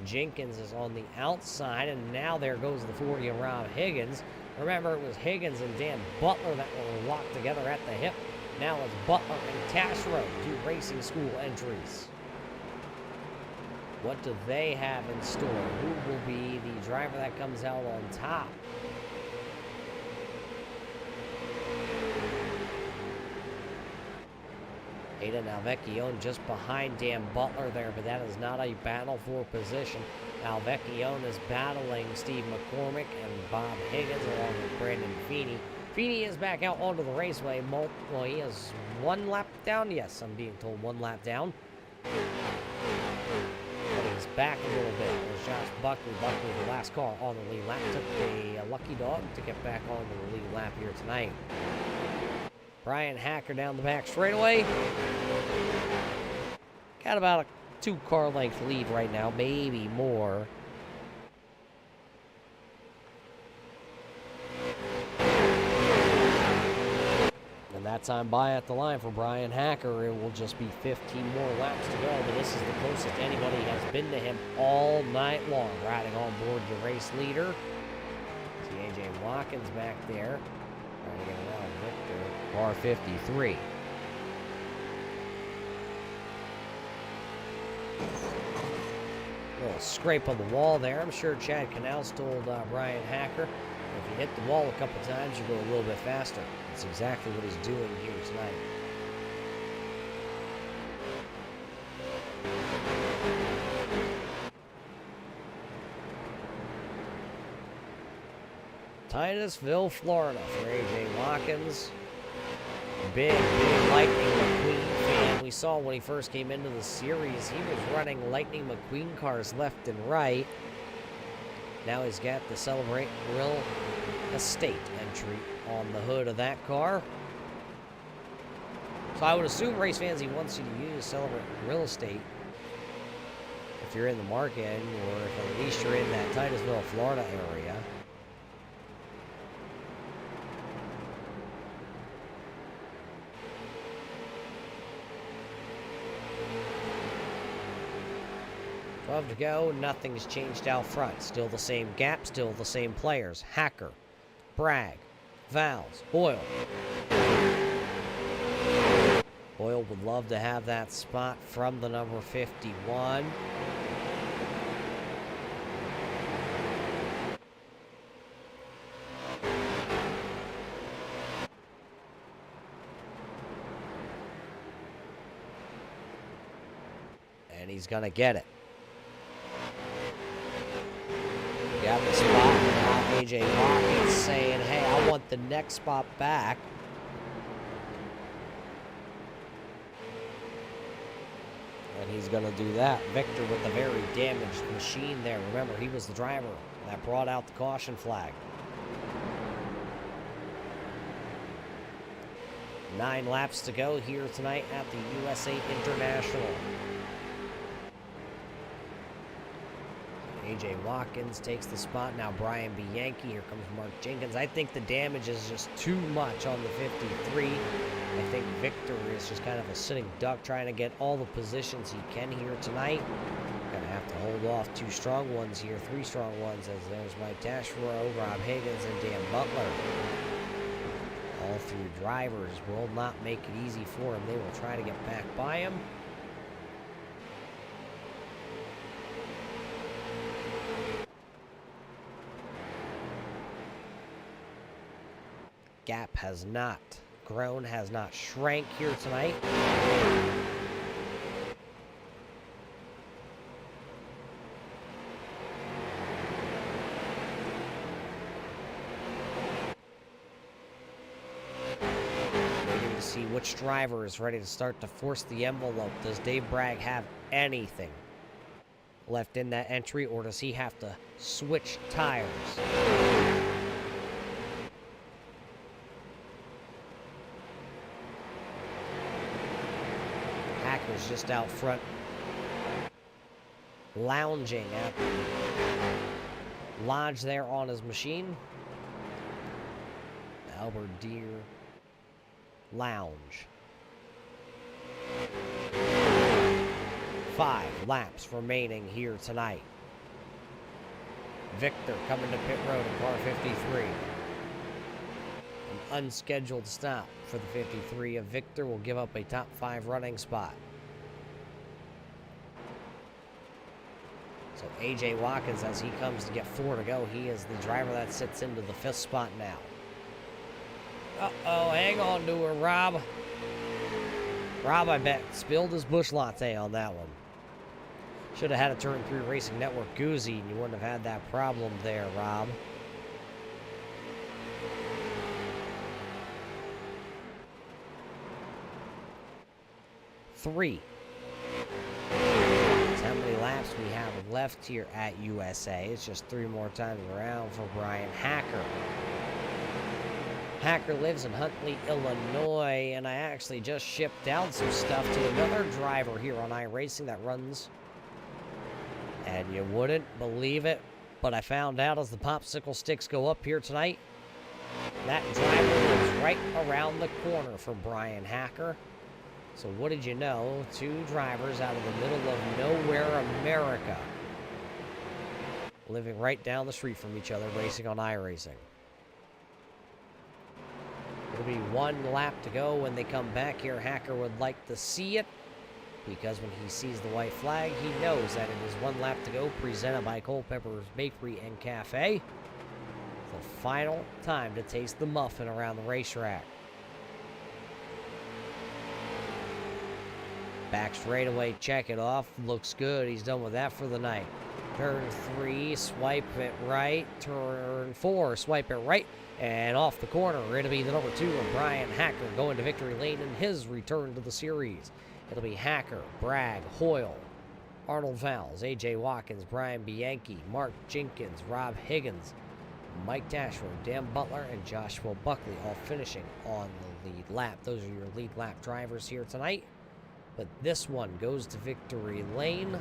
Speaker 2: Jenkins is on the outside, and now there goes the 40 of Rob Higgins. Remember, it was Higgins and Dan Butler that were locked together at the hip. Now it's Butler and Taschereau, two racing school entries. What do they have in store? Who will be the driver that comes out on top? Aiden Alvecchione just behind Dan Butler there, but that is not a battle for position. Alvecchione is battling Steve McCormick and Bob Higgins along with Brandon Feeney. Feeney is back out onto the raceway. Well, he has one lap down. Yes, I'm being told one lap down. But he's back a little bit. There's Josh Buckley. Buckley, the last car on the lead lap, took a lucky dog to get back onto the lead lap here tonight. Brian Hacker down the back straightaway. Got about a 2-car length lead right now, maybe more. And that time by at the line for Brian Hacker. It will just be 15 more laps to go, but this is the closest anybody has been to him all night long, riding on board the race leader. See A.J. Watkins back there. Trying to get around Victor. Car 53. Little scrape on the wall there. I'm sure Chad Canals told Brian Hacker, if you hit the wall a couple times, you go a little bit faster. That's exactly what he's doing here tonight. Titusville, Florida for A.J. Watkins. Big Lightning McQueen fan. We saw when he first came into the series, he was running Lightning McQueen cars left and right. Now he's got the Celebrate Real Estate entry on the hood of that car. So I would assume, race fans, he wants you to use Celebrate Real Estate if you're in the market, or if at least you're in that Titusville, Florida area. To go, nothing's changed out front. Still the same gap, still the same players. Hacker, Bragg, Vowles, Hoyle. Hoyle would love to have that spot from the number 51. And he's gonna get it. Got the spot, and now A.J. Watkins saying, hey, I want the next spot back. And he's going to do that. Victor with the very damaged machine there. Remember, he was the driver that brought out the caution flag. 9 laps to go here tonight at the USA International. A.J. Watkins takes the spot. Now Brian Bianchi. Here comes Mark Jenkins. I think the damage is just too much on the 53. I think Victor is just kind of a sitting duck trying to get all the positions he can here tonight. Gonna have to hold off 2 strong ones here, 3 strong ones, as there's Mike Taschereau, Rob Higgins, and Dan Butler. All 3 drivers will not make it easy for him. They will try to get back by him. Gap has not grown, has not shrank here tonight. Waiting to see which driver is ready to start to force the envelope. Does Dave Bragg have anything left in that entry, or does he have to switch tires? Hacker's just out front, lounging at the lodge there on his machine. Albert Lounge. 5 laps remaining here tonight. Victor coming to pit road in car 53. An unscheduled stop for the 53 of Victor will give up a top 5 running spot. So AJ Watkins, as he comes to get 4 to go, he is the driver that sits into the 5th spot now. Uh-oh, hang on to her, Rob. Rob, I bet, spilled his bush latte on that one. Should have had a Turn 3 Racing Network Goozy, and you wouldn't have had that problem there, Rob. Three. That's how many laps we have left here at USA. It's just 3 more times around for Brian Hacker. Hacker lives in Huntley, Illinois, and I actually just shipped out some stuff to another driver here on iRacing that runs, and you wouldn't believe it, but I found out as the popsicle sticks go up here tonight, that driver lives right around the corner from Brian Hacker. So what did you know? 2 drivers out of the middle of nowhere, America, living right down the street from each other, racing on iRacing. It'll be 1 lap to go when they come back here. Hacker would like to see it, because when he sees the white flag, he knows that it is 1 lap to go, presented by Culpepper's Bakery and Cafe. The final time to taste the muffin around the racetrack. Back straightaway, check it off. Looks good. He's done with that for the night. Turn 3, swipe it right. Turn 4, swipe it right. And off the corner, it'll be the number 2 of Brian Hacker going to victory lane in his return to the series. It'll be Hacker, Bragg, Hoyle, Arnold Vowles, AJ Watkins, Brian Bianchi, Mark Jenkins, Rob Higgins, Mike Dashwood, Dan Butler, and Joshua Buckley, all finishing on the lead lap. Those are your lead lap drivers here tonight. But this one goes to victory lane.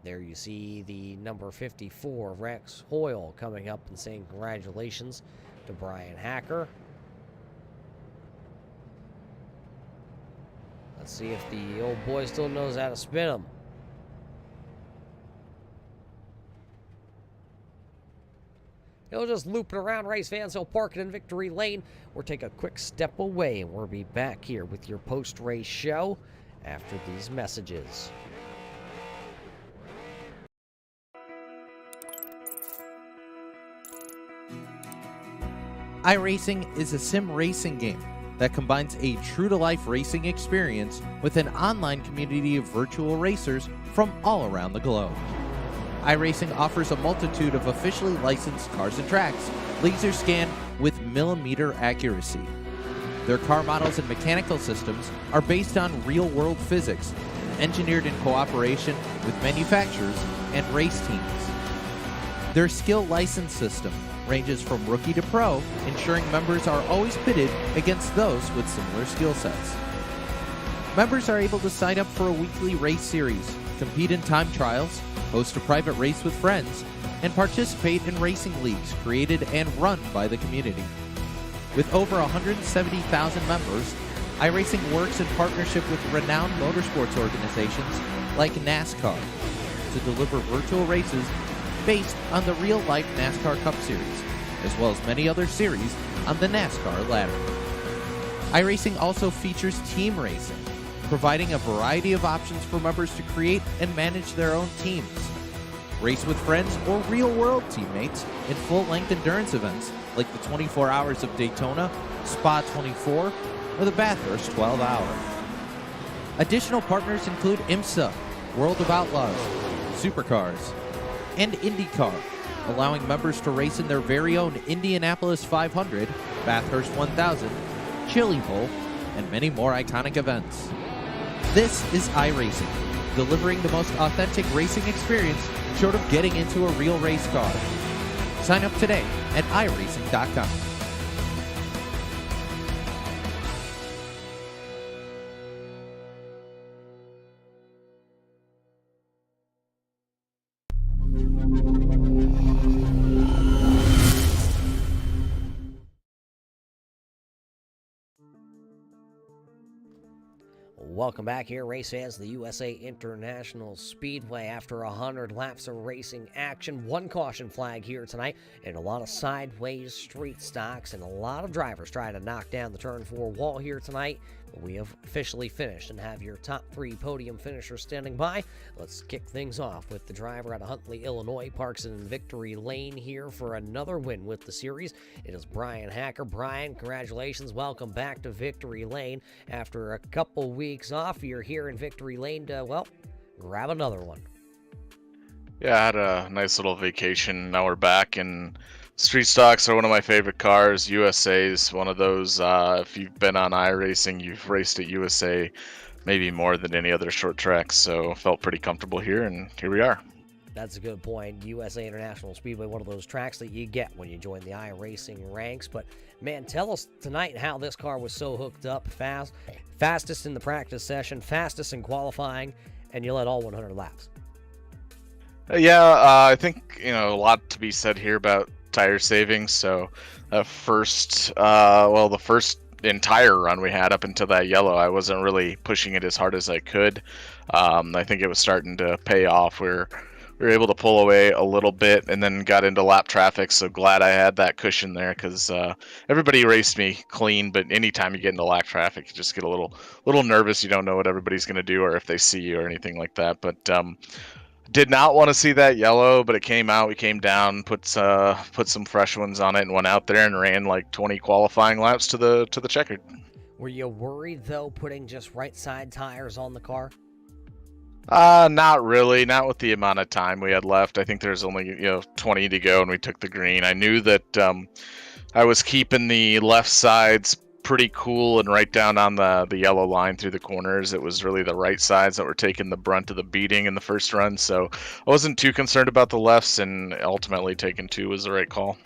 Speaker 2: There you see the number 54, Rex Hoyle, coming up and saying congratulations to Brian Hacker. Let's see if the old boy still knows how to spin them. He'll just loop it around, race fans. He'll park it in victory lane. We'll take a quick step away, and we'll be back here with your post-race show after these messages.
Speaker 1: iRacing is a sim racing game that combines a true-to-life racing experience with an online community of virtual racers from all around the globe. iRacing offers a multitude of officially licensed cars and tracks, laser scanned with millimeter accuracy. Their car models and mechanical systems are based on real-world physics, engineered in cooperation with manufacturers and race teams. Their skill license system ranges from rookie to pro, ensuring members are always pitted against those with similar skill sets. Members are able to sign up for a weekly race series, compete in time trials, host a private race with friends, and participate in racing leagues created and run by the community. With over 170,000 members, iRacing works in partnership with renowned motorsports organizations like NASCAR to deliver virtual races based on the real-life NASCAR Cup Series, as well as many other series on the NASCAR ladder. iRacing also features team racing, providing a variety of options for members to create and manage their own teams. Race with friends or real-world teammates in full-length endurance events like the 24 Hours of Daytona, Spa 24, or the Bathurst 12-Hour. Additional partners include IMSA, World of Outlaws, Supercars, and IndyCar, allowing members to race in their very own Indianapolis 500, Bathurst 1000, Chili Bowl, and many more iconic events. This is iRacing, delivering the most authentic racing experience short of getting into a real race car. Sign up today at iRacing.com.
Speaker 2: Welcome back here, race fans, to the USA International Speedway. After 100 laps of racing action, one caution flag here tonight, and a lot of sideways street stocks, and a lot of drivers trying to knock down the turn 4 wall here tonight. But we have officially finished and have your top 3 podium finishers standing by. Let's kick things off with the driver out of Huntley, Illinois, parks in victory lane here for another win with the series. It is Brian Hacker. Brian, congratulations. Welcome back to victory lane. After a couple weeks off, you're here in victory lane to, well, grab another one.
Speaker 3: Yeah, I had a nice little vacation. Now we're back, and street stocks are one of my favorite cars. USA is one of those. If you've been on iRacing, you've raced at USA maybe more than any other short track, so felt pretty comfortable here, and here we are.
Speaker 2: That's a good point. USA International Speedway, one of those tracks that you get when you join the iRacing ranks. But, man, tell us tonight how this car was so hooked up fastest in the practice session, fastest in qualifying, and you led all 100 laps.
Speaker 3: I think, a lot to be said here about tire savings. So the first entire run we had up until that yellow, I wasn't really pushing it as hard as I could. I think it was starting to pay off. We were able to pull away a little bit and then got into lap traffic, so glad I had that cushion there, because everybody raced me clean, but anytime you get into lap traffic, you just get a little nervous. You don't know what everybody's going to do or if they see you or anything like that. But did not want to see that yellow, but it came out. We came down, put some fresh ones on it, and went out there and ran like 20 qualifying laps to the checkered.
Speaker 2: Were you worried, though, putting just right side tires on the car?
Speaker 3: Not really. Not with the amount of time we had left. I think there's only 20 to go, and we took the green. I knew that I was keeping the left sides pretty cool and right down on the yellow line through the corners. It was really the right sides that were taking the brunt of the beating in the first run, so I wasn't too concerned about the lefts, and ultimately taking 2 was the right call.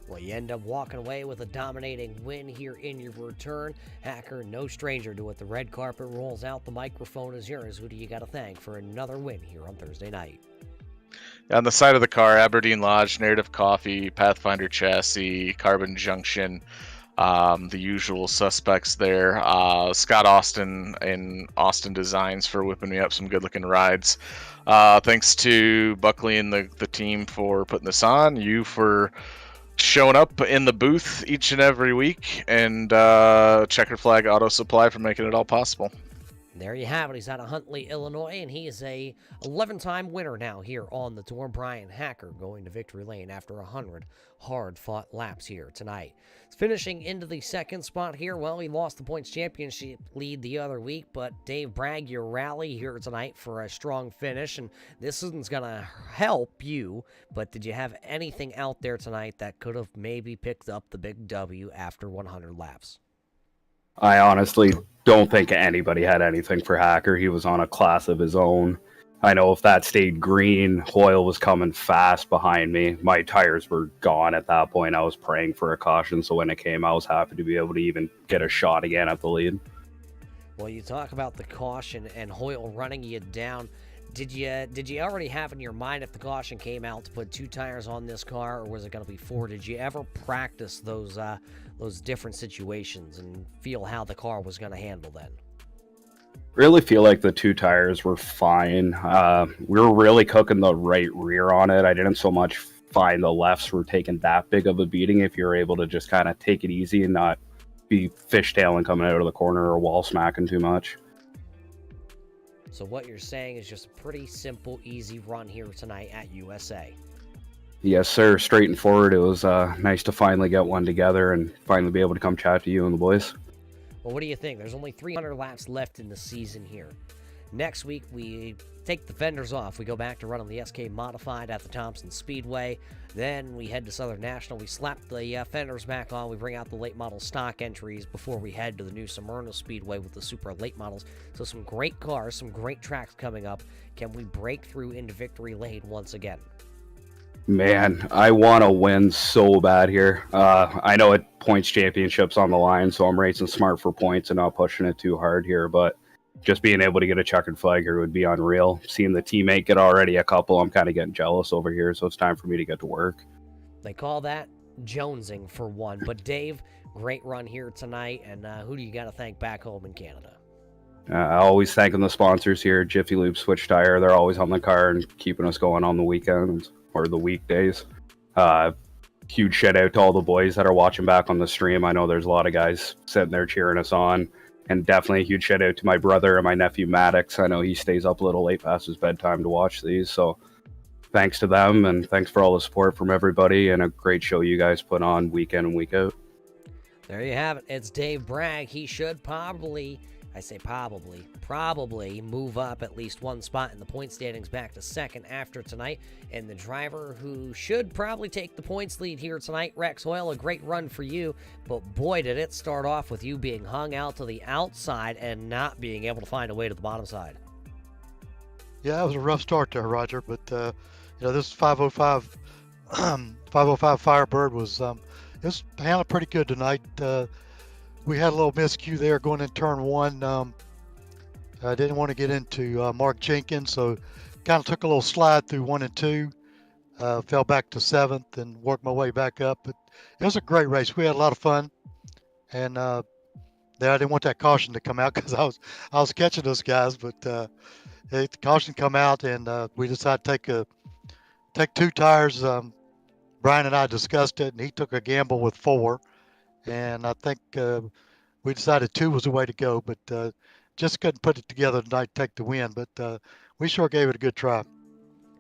Speaker 2: Well, you end up walking away with a dominating win here in your return. Hacker, no stranger to it. The red carpet rolls out. The microphone is yours. Who do you got to thank for another win here on Thursday night?
Speaker 3: On the side of the car, Aberdeen Lodge, Narrative Coffee, Pathfinder Chassis, Carbon Junction, the usual suspects there. Scott Austin and Austin Designs for whipping me up some good looking rides. Thanks to Buckley and the team for putting this on, you for showing up in the booth each and every week, and Checkered Flag Auto Supply for making it all possible.
Speaker 2: There you have it. He's out of Huntley, Illinois, and he is a 11-time winner now here on the tour. Brian Hacker going to victory lane after 100 hard-fought laps here tonight. Finishing into the second spot here. Well, he lost the points championship lead the other week, but Dave Bragg, your rally here tonight for a strong finish, and this isn't going to help you, but did you have anything out there tonight that could have maybe picked up the big W after 100 laps?
Speaker 4: I honestly don't think anybody had anything for Hacker. He was on a class of his own. I know if that stayed green, Hoyle was coming fast behind me. My tires were gone at that point. I was praying for a caution, so when it came, I was happy to be able to even get a shot again at the lead.
Speaker 2: Well, you talk about the caution and Hoyle running you down. Did you already have in your mind if the caution came out to put 2 tires on this car, or was it going to be 4? Did you ever practice those different situations and feel how the car was going to handle then?
Speaker 4: Really feel like the 2 tires were fine. We were really cooking the right rear on it. I didn't so much find the lefts were taking that big of a beating if you're able to just kind of take it easy and not be fishtailing coming out of the corner or wall smacking too much.
Speaker 2: So what you're saying is just a pretty simple, easy run here tonight at USA.
Speaker 4: Yes, sir. Straight and forward. It was nice to finally get one together and finally be able to come chat to you and the boys.
Speaker 2: Well, what do you think? There's only 300 laps left in the season here. Next week, we take the fenders off. We go back to running the SK Modified at the Thompson Speedway. Then we head to Southern National. We slap the fenders back on. We bring out the late model stock entries before we head to the new Smyrna Speedway with the super late models. So some great cars, some great tracks coming up. Can we break through into victory lane once again?
Speaker 4: Man, I want to win so bad here. I know it points championships on the line, so I'm racing smart for points and not pushing it too hard here, but just being able to get a checkered flag here would be unreal. Seeing the teammate get already a couple, I'm kind of getting jealous over here, so it's time for me to get to work.
Speaker 2: They call that jonesing for one. But Dave, great run here tonight, and who do you got to thank back home in Canada?
Speaker 4: I always thanking the sponsors here, Jiffy Lube, Switch Tire. They're always on the car and keeping us going on the weekends or the weekdays. Huge shout out to all the boys that are watching back on the stream. I know there's a lot of guys sitting there cheering us on. And definitely a huge shout out to my brother and my nephew Maddox. I know he stays up a little late past his bedtime to watch these. So thanks to them, and thanks for all the support from everybody, and a great show you guys put on week in and week out.
Speaker 2: There you have it. It's Dave Bragg. He should probably move up at least one spot in the point standings back to second after tonight. And the driver who should probably take the points lead here tonight, Rex Hoyle, a great run for you. But boy, did it start off with you being hung out to the outside and not being able to find a way to the bottom side.
Speaker 5: Yeah, that was a rough start there, Roger. But, this 505 Firebird was it was handled pretty good tonight. We had a little miscue there going in turn one. I didn't want to get into Mark Jenkins, so kind of took a little slide through 1 and 2. Fell back to 7th and worked my way back up. But it was a great race. We had a lot of fun, and I didn't want that caution to come out because I was catching those guys. But the caution come out, and we decided to take 2 tires. Brian and I discussed it, and he took a gamble with 4. And I think we decided 2 was the way to go, but just couldn't put it together tonight to take the win. But we sure gave it a good try.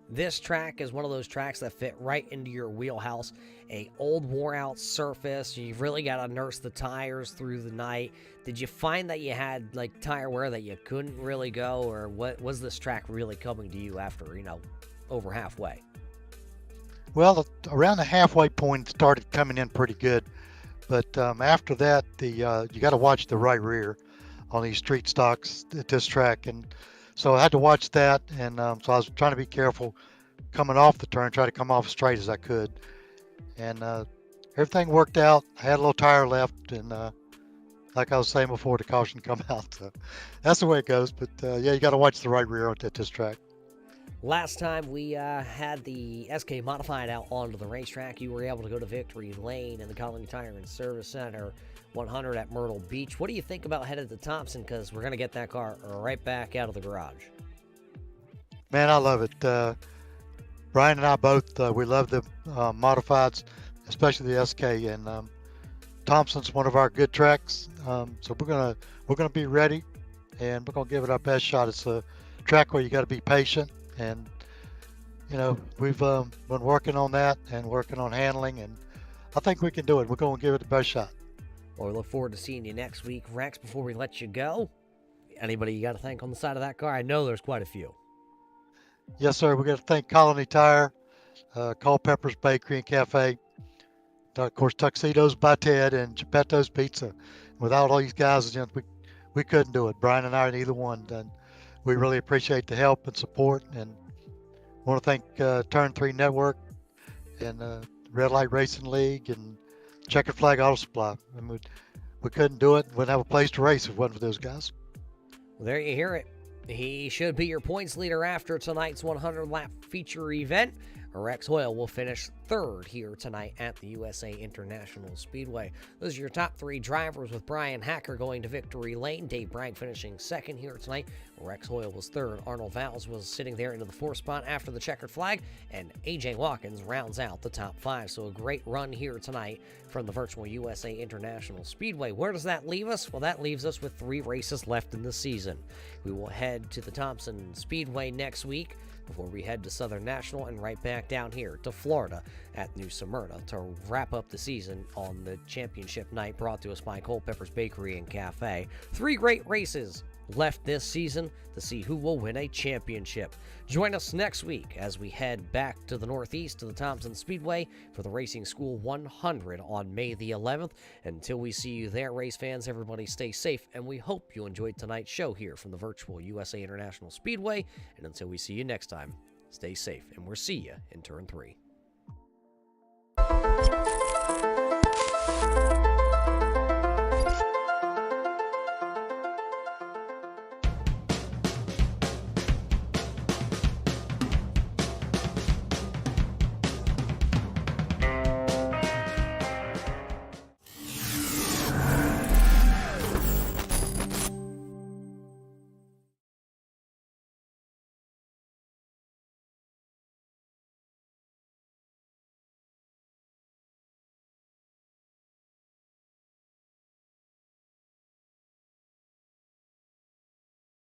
Speaker 2: This track is one of those tracks that fit right into your wheelhouse. A old, wore-out surface. You've really got to nurse the tires through the night. Did you find that you had tire wear that you couldn't really go, or what was this track really coming to you after over halfway?
Speaker 5: Well, around the halfway point, it started coming in pretty good. But after that, you got to watch the right rear on these street stocks at this track. And so I had to watch that. And so I was trying to be careful coming off the turn, try to come off as straight as I could. And everything worked out. I had a little tire left. And like I was saying before, the caution come out. So that's the way it goes. But yeah, you got to watch the right rear at this track.
Speaker 2: Last time we had the SK Modified out onto the racetrack, you were able to go to Victory Lane in the Colony Tire and Service Center 100 at Myrtle Beach. What do you think about headed to Thompson? Because we're going to get that car right back out of the garage.
Speaker 5: Man, I love it. Brian and I both, we love the Modifieds, especially the SK. And Thompson's one of our good tracks. So we're gonna be ready, and we're gonna give it our best shot. It's a track where you got to be patient. And, we've been working on that and working on handling, and I think we can do it. We're going to give it the best shot.
Speaker 2: Well, we look forward to seeing you next week. Rex, before we let you go, anybody you got to thank on the side of that car? I know there's quite a few.
Speaker 5: Yes, sir. We got to thank Colony Tire, Culpepper's Bakery and Cafe, of course, Tuxedos by Ted, and Geppetto's Pizza. Without all these guys, we couldn't do it. Brian and I are neither one. And we really appreciate the help and support, and want to thank Turn 3 Network and Red Light Racing League and Checkered Flag Auto Supply. I mean, we couldn't do it. Wouldn't have a place to race if it wasn't for those guys.
Speaker 2: Well, there you hear it. He should be your points leader after tonight's 100-lap feature event. Rex Hoyle will finish 3rd here tonight at the USA International Speedway. Those are your top 3 drivers, with Brian Hacker going to Victory Lane, Dave Bragg finishing 2nd here tonight. Rex Hoyle was 3rd. Arnold Vowles was sitting there into the 4th spot after the checkered flag, and AJ Watkins rounds out the top 5. So a great run here tonight from the virtual USA International Speedway. Where does that leave us? Well, that leaves us with 3 races left in the season. We will head to the Thompson Speedway next week before we head to Southern National and right back down here to Florida at New Smyrna to wrap up the season on the championship night brought to us by Culpepper's Bakery and Cafe. 3 great races left this season to see who will win a championship. Join us next week as we head back to the Northeast to the Thompson Speedway for the Racing School 100 on May the 11th. Until we see you there, race fans, everybody stay safe, and we hope you enjoyed tonight's show here from the virtual USA International Speedway. And until we see you next time, stay safe, and we'll see you in Turn 3.